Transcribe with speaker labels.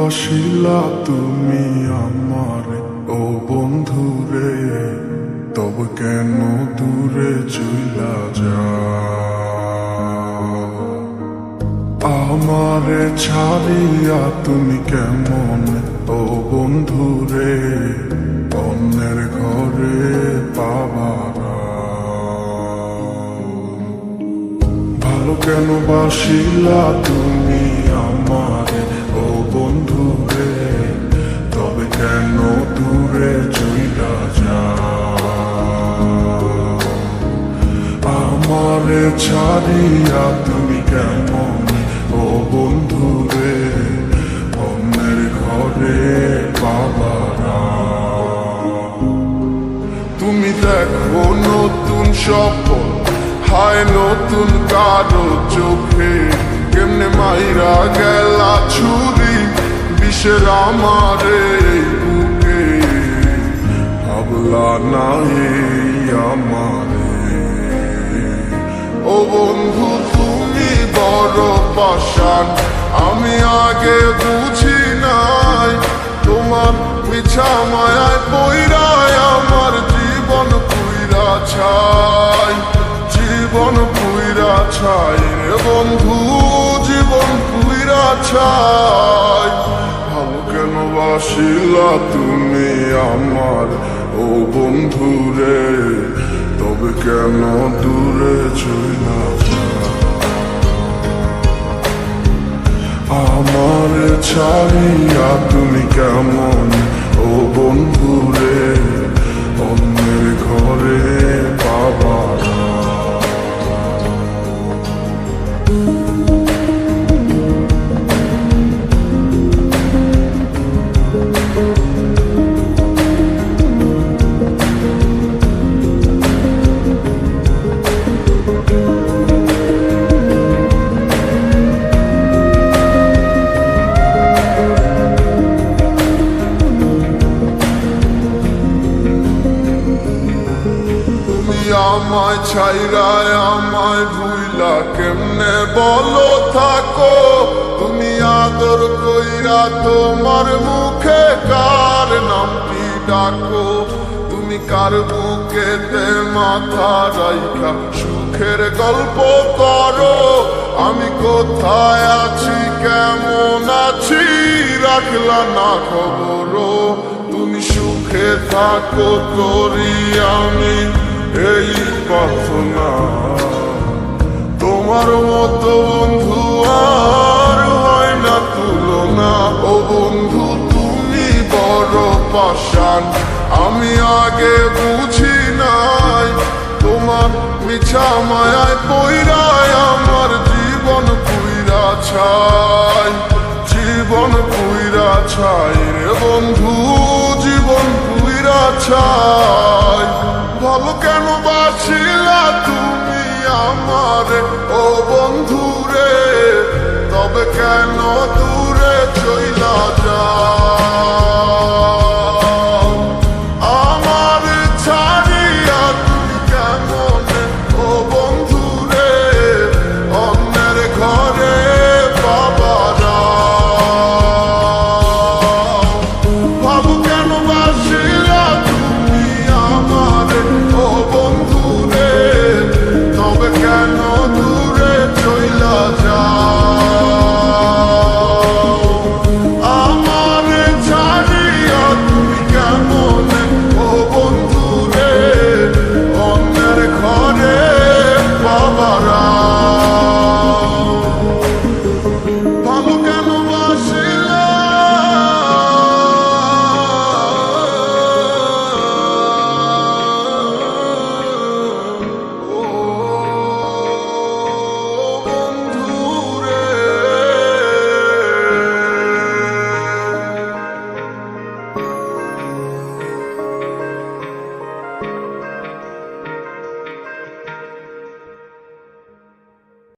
Speaker 1: বাসিলা তুমি আমার ও বন্ধুরে, তবে কেন দূরে চইলা যাও? আমারে ছাড়িয়া তুমি কেমন ও বন্ধুরে অন্যের ঘরে পাবার? ভালো কেন বাসিলা তুমি আমার ও বন্ধুরে, তবে কেন দূরে চইলা যাও? আমারে ছাড়িয়া তুমি কেমন ও বন্ধুরে অন্যের ঘরে পাবারা? তুমি দেখো নতুন স্বপ্ন হায় নতুন কারো চোখে, কেমনে মাইরা গেলা ছুরি বিষের আমারে বুকে। ভাবলা না আমারে ও বন্ধু তুমি বড় পাষাণ, আমি আগে বুঝি নাই তোমার মিছা মায়ায় পইরায় আমার জীবন পুইরা ছাই, জীবন পুইরা ছাই রে বন্ধু, জীবন পুইরা ছাই। ভালো কেন বাসিলা তুমি আমার ও বন্ধু রে, তবে কেন দূরে চইলা যাও? আমার ছাড়িয়া তুমি কেমন ও বন্ধু রে অন্যের ঘরে পাবার? আমায় ছাইরায় আমায় ভুইলা কেমনে বলো থাকো? তুমি আদর কইরা তোমার মুখে কার নামটি ডাকো? তুমি কার বুকেতে মাথা রাইখা সুখের গল্প করো? আমি কোথায় আছি কেমন আছি রাখলা না খবর? তুমি সুখে থাকো করি আমি এই প্রার্থনা, তোমার মতো বন্ধু আর হয় না তুলনা। ও বন্ধু তুমি বড় পাষাণ, আমি আগে বুঝি নাই তোমার মিছা মায়ায় পইরায় আমার জীবন পুইরা ছাই, জীবন পুইরা ছাই রে বন্ধু, জীবন পুইরা ছাই।